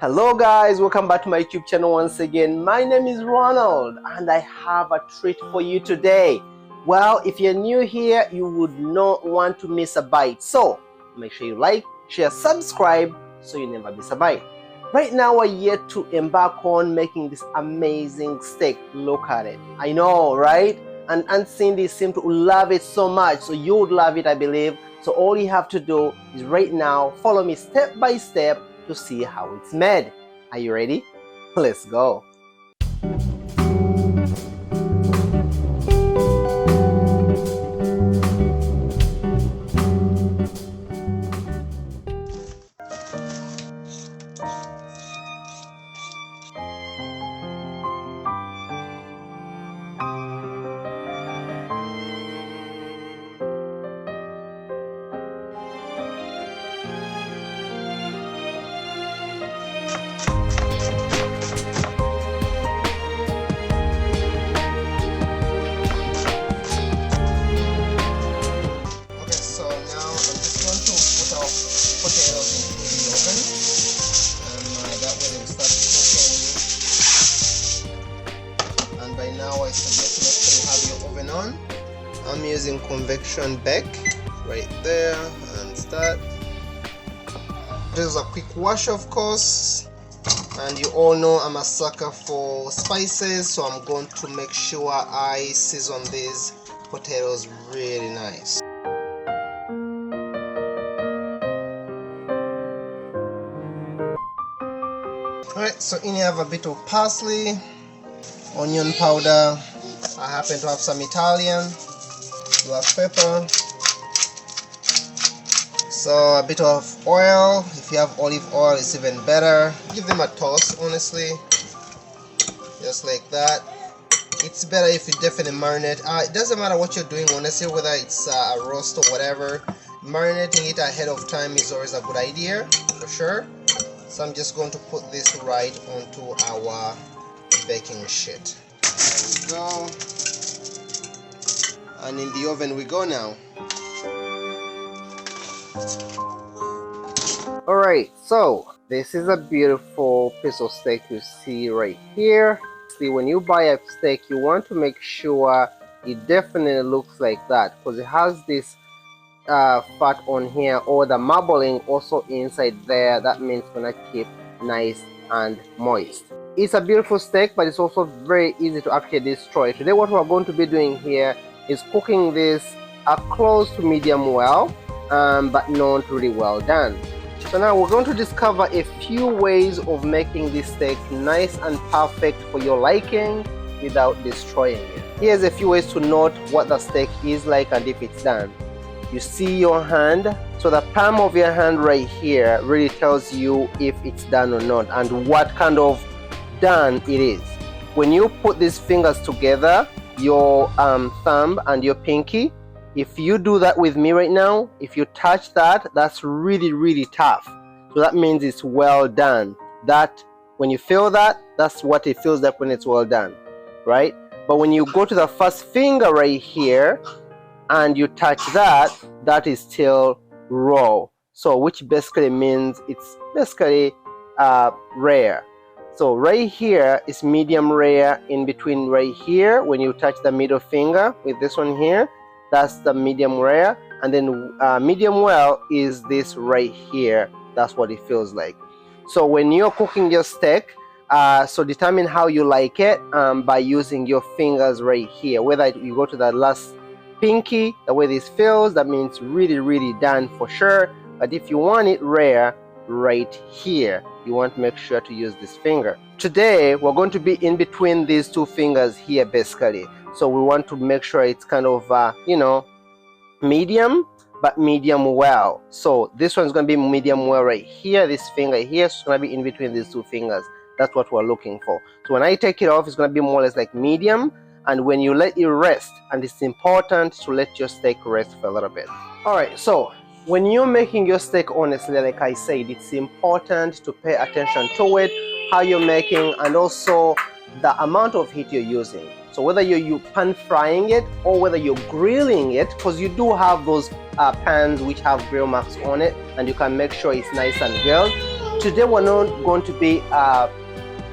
Hello guys, welcome back to my YouTube channel once again. My name is Ronald and I have a treat for you today. Well, if you're new here, you would not want to miss a bite. So make sure you like, share, subscribe so you never miss a bite. Right now we're yet to embark on making this amazing steak. Look at it. I know, right? And Aunt Cindy seemed to love it so much, so you would love it, I believe. So all you have to do is right now follow me step by step to see how it's made. Are you ready? Let's go. I'm using convection bake right there and start. This is a quick wash, of course, and you all know I'm a sucker for spices, so I'm going to make sure I season these potatoes really nice. Alright, so in here I have a bit of parsley, onion powder, I happen to have some Italian, black pepper, so a bit of oil. If you have olive oil, it's even better. Give them a toss, honestly, just like that. It's better if you definitely marinate. It doesn't matter what you're doing, honestly, whether it's a roast or whatever. Marinating it ahead of time is always a good idea, for sure. So I'm just going to put this right onto our baking sheet. There we go. And in the oven we go now. Alright, so this is a beautiful piece of steak you see right here. See, when you buy a steak, you want to make sure it definitely looks like that, because it has this fat on here, or the marbling also inside there. That means it's gonna keep nice and moist. It's a beautiful steak, but it's also very easy to actually destroy. Today what we're going to be doing here is cooking this close to medium well, but not really well done. So now we're going to discover a few ways of making this steak nice and perfect for your liking without destroying it. Here's a few ways to note what the steak is like and if it's done. You see your hand, so the palm of your hand right here really tells you if it's done or not and what kind of done it is. When you put these fingers together, your thumb and your pinky, if you do that with me right now, if you touch that, that's really tough. So that means it's well done. That when you feel that, that's what it feels like when it's well done, right? But when you go to the first finger right here and you touch that, that is still raw. So which basically means it's basically rare. So right here is medium rare. In between right here, when you touch the middle finger with this one here, that's the medium rare. And then medium well is this right here. That's what it feels like. So when you're cooking your steak, so determine how you like it by using your fingers right here. Whether you go to the last pinky, the way this feels, that means really done for sure. But if you want it rare, right here, you want to make sure to use this finger. Today we're going to be in between these two fingers here basically, so we want to make sure it's kind of you know, medium, but medium well. So this one's going to be medium well right here, this finger here, so it's going to be in between these two fingers. That's what we're looking for. So when I take it off, it's going to be more or less like medium, and when you let it rest, and it's important to let your steak rest for a little bit. Alright, so when you're making your steak, honestly, like I said, it's important to pay attention to it, how you're making, and also the amount of heat you're using. So whether you're pan frying it or whether you're grilling it, because you do have those pans which have grill marks on it, and you can make sure it's nice and grilled. today we're not going to be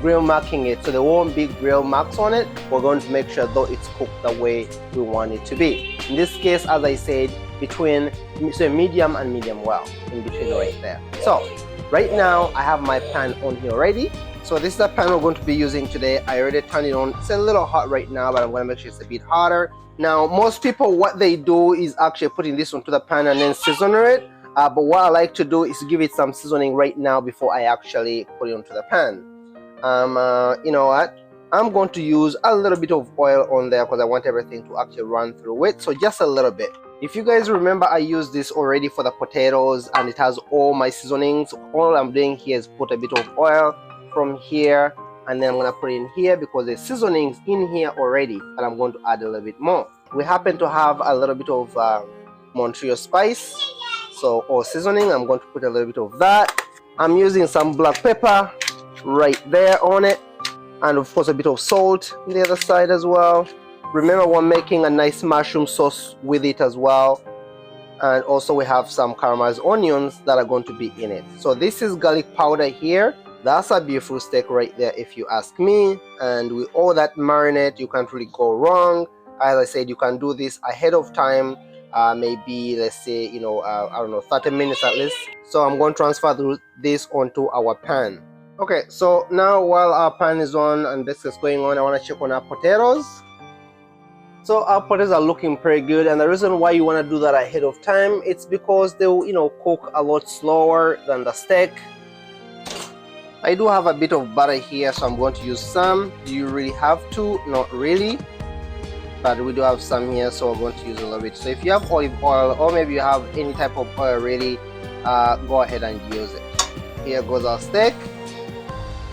grill marking it, so there won't be grill marks on it. We're going to make sure though it's cooked the way we want it to be. In this case, as I said, between medium and medium well, in between right there. So right now I have my pan on here already. So this is the pan we're going to be using today. I already turned it on. It's a little hot right now, but I'm going to make sure it's a bit hotter. Now most people, what they do is actually putting this onto the pan and then season it. But what I like to do is give it some seasoning right now before I actually put it onto the pan. You know what? I'm going to use a little bit of oil on there because I want everything to actually run through it. So just a little bit. If you guys remember, I used this already for the potatoes and it has all my seasonings. All I'm doing here is put a bit of oil from here, and then I'm going to put it in here because there's seasonings in here already, and I'm going to add a little bit more. We happen to have a little bit of Montreal spice, or seasoning. I'm going to put a little bit of that. I'm using some black pepper right there on it, and of course a bit of salt on the other side as well. Remember, we're making a nice mushroom sauce with it as well, and also we have some caramelized onions that are going to be in it. So this is garlic powder here. That's a beautiful steak right there if you ask me, and with all that marinade you can't really go wrong. As I said, you can do this ahead of time, maybe let's say, you know, I don't know, 30 minutes at least. So I'm going to transfer this onto our pan. Okay, so now while our pan is on and this is going on, I want to check on our potatoes. So our potatoes are looking pretty good, and the reason why you want to do that ahead of time, it's because they'll, you know, cook a lot slower than the steak. I do have a bit of butter here, so I'm going to use some. Do you really have to? Not really, but we do have some here, so we're going to use a little bit. So if you have olive oil, or maybe you have any type of oil really, go ahead and use it. Here goes our steak.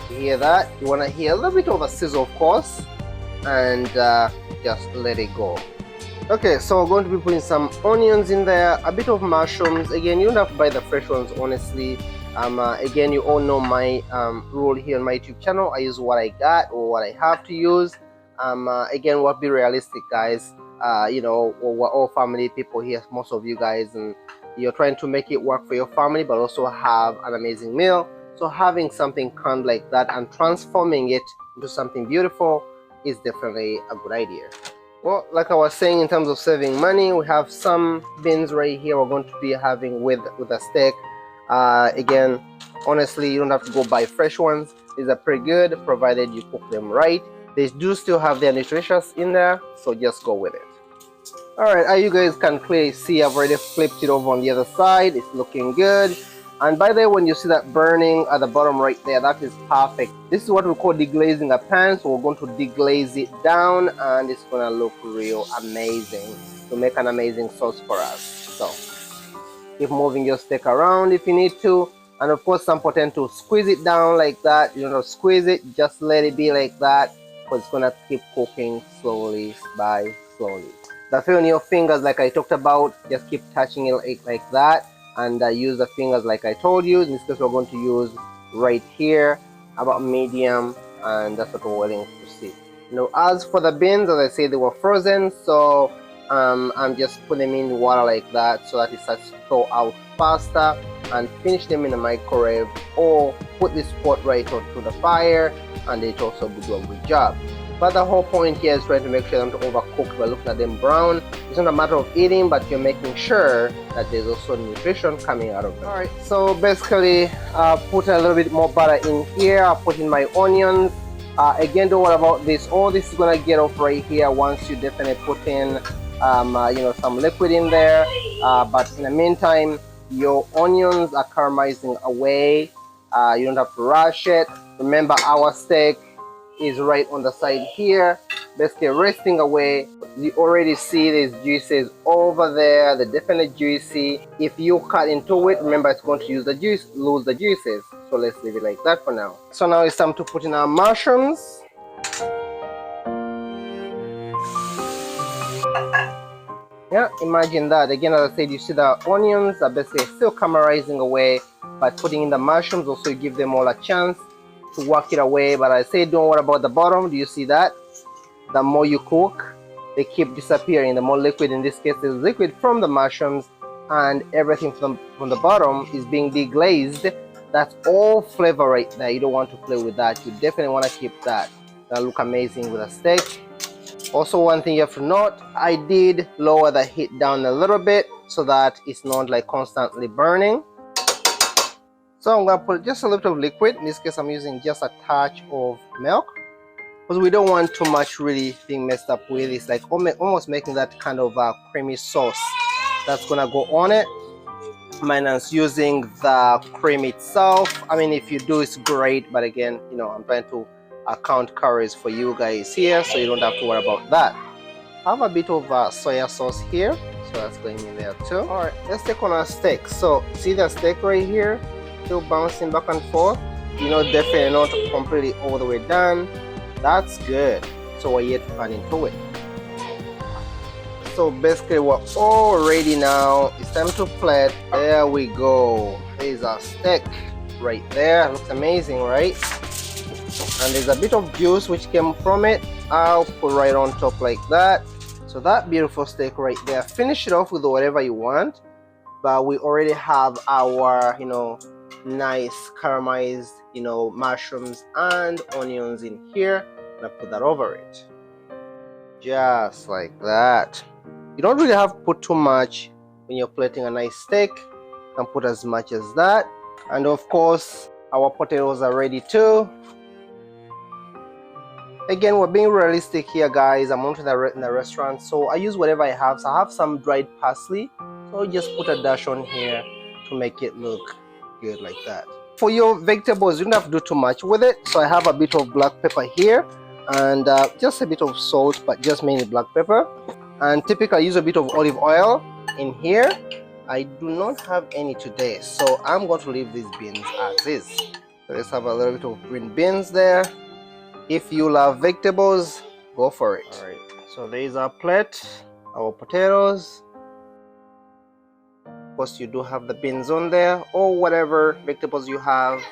You hear that? You want to hear a little bit of a sizzle, of course, and just let it go. Okay, so we're going to be putting some onions in there, a bit of mushrooms. Again, you don't have to buy the fresh ones, honestly. Again, you all know my rule here on my YouTube channel. I use what I got or what I have to use. Again, we'll be realistic, guys. You know, we're all family people here, most of you guys, and you're trying to make it work for your family, but also have an amazing meal. So having something canned like that and transforming it into something beautiful is definitely a good idea. Well, like I was saying, in terms of saving money, we have some beans right here we're going to be having with the steak. Again, honestly, you don't have to go buy fresh ones. These are pretty good provided you cook them right. They do still have their nutritious in there, so just go with it. Alright, as you guys can clearly see, I've already flipped it over on the other side. It's looking good. And by the way, when you see that burning at the bottom right there, that is perfect. This is what we call deglazing a pan, so we're going to deglaze it down, and it's going to look real amazing to make an amazing sauce for us. So keep moving your steak around if you need to, and of course some important to squeeze it down like that. You don't squeeze it, just let it be like that, because it's gonna keep cooking slowly by slowly. The feel on your fingers, like I talked about, just keep touching it like that, and use the fingers like I told you. In this case, we're going to use right here about medium, and that's what we're willing to see. Now, as for the beans, as I said, they were frozen, so I'm just putting them in water like that so that it starts to thaw out faster, and finish them in the microwave, or put this pot right onto the fire, and it also will do a good job. But the whole point here is trying to make sure them to overcook by looking at them brown. It's not a matter of eating, but you're making sure that there's also nutrition coming out of them. Alright, so basically put a little bit more butter in here. I put in my onions. Again, don't worry about this. All this is gonna get off right here once you definitely put in you know, some liquid in there. But in the meantime, your onions are caramelizing away. You don't have to rush it. Remember, our steak is right on the side here, basically resting away. You already see these juices over there. They're definitely juicy. If you cut into it, remember it's going to lose the juices. So let's leave it like that for now. So now it's time to put in our mushrooms. Yeah, imagine that. Again, as I said, you see the onions are basically still caramelizing away. By putting in the mushrooms, also you give them all a chance to work it away. But I say don't worry about the bottom. Do you see that? The more you cook, they keep disappearing. The more liquid, in this case is liquid from the mushrooms, and everything from the bottom is being deglazed, That's all flavor right there. You don't want to play with that. You definitely want to keep that. That'll look amazing with a steak. Also, one thing you have to note, I did lower the heat down a little bit so that it's not like constantly burning. So I'm gonna put just a little bit of liquid. In this case, I'm using just a touch of milk because we don't want too much really being messed up with. It's like almost making that kind of creamy sauce that's gonna go on it. Minus using the cream itself. I mean, if you do, it's great, but again, you know, I'm trying to count calories for you guys here, so you don't have to worry about that. I have a bit of soya sauce here, so that's going in there too. All right, let's take on our steak. So see the steak right here, still bouncing back and forth. You know, definitely not completely all the way done. That's good. So we're yet to add into it. So basically we're all ready now. It's time to plate. There we go. There's our steak right there. Looks amazing, right? And there's a bit of juice which came from it. I'll put right on top like that. So that beautiful steak right there. Finish it off with whatever you want, but we already have our, you know, nice caramelized, you know, mushrooms and onions in here. And I put that over it, just like that. You don't really have to put too much when you're plating a nice steak. You can put as much as that. And of course, our potatoes are ready too. Again, we're being realistic here, guys. I'm not in the restaurant, so I use whatever I have. So I have some dried parsley, so I'll just put a dash on here to make it look good like that. For your vegetables, you don't have to do too much with it. So I have a bit of black pepper here and just a bit of salt, but just mainly black pepper. And typically I use a bit of olive oil in here. I do not have any today, so I'm going to leave these beans as is. So let's have a little bit of green beans there. If you love vegetables, go for it. All right, so there's our plate, our potatoes. Of course, you do have the beans on there, or whatever vegetables you have.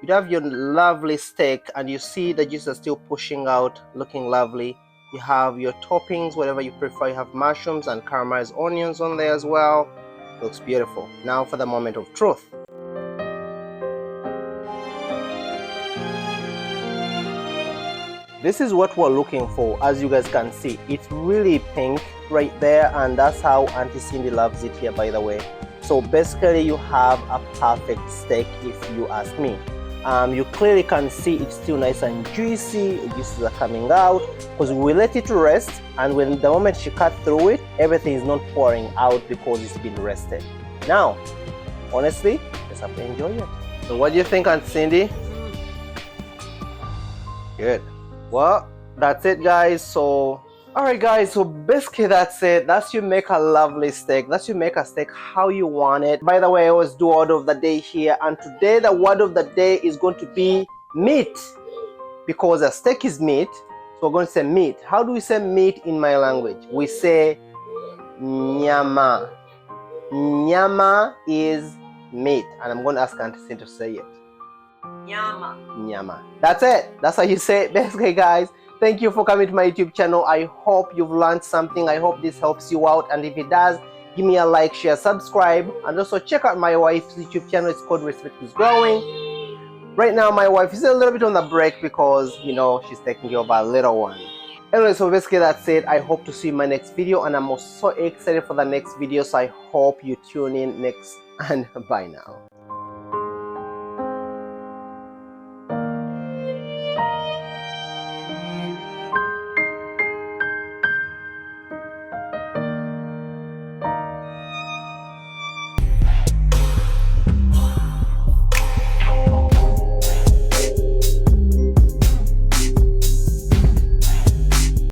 You have your lovely steak, and you see the juice is still pushing out, looking lovely. You have your toppings, whatever you prefer. You have mushrooms and caramelized onions on there as well. Looks beautiful. Now for the moment of truth. This is what we're looking for. As you guys can see, it's really pink right there, and that's how Auntie Cindy loves it here, by the way. So basically you have a perfect steak if you ask me. You clearly can see it's still nice and juicy. The juices are coming out because we let it rest, and when the moment she cut through it, everything is not pouring out because it's been rested. Now, honestly, let's have to enjoy it. So what do you think, Aunt Cindy? Good. Well, that's it, guys. So alright guys, so basically that's it. That's you make a lovely steak. That's you make a steak how you want it. By the way, I always do word of the day here, and today the word of the day is going to be meat, because a steak is meat, so we're going to say meat. How do we say meat in my language? We say nyama. Nyama is meat, and I'm going to ask Auntie Cindy to say it. Nyama. Nyama. That's it. That's how you say it. Basically, guys, thank you for coming to my YouTube channel. I hope you've learned something. I hope this helps you out, and if it does, give me a like, share, subscribe, and also check out my wife's YouTube channel. It's called Respect is Growing. Right now my wife is a little bit on the break because, you know, she's taking care of our little one. Anyway, so basically that's it. I hope to see you in my next video, and I'm so excited for the next video, so I hope you tune in next, and bye now.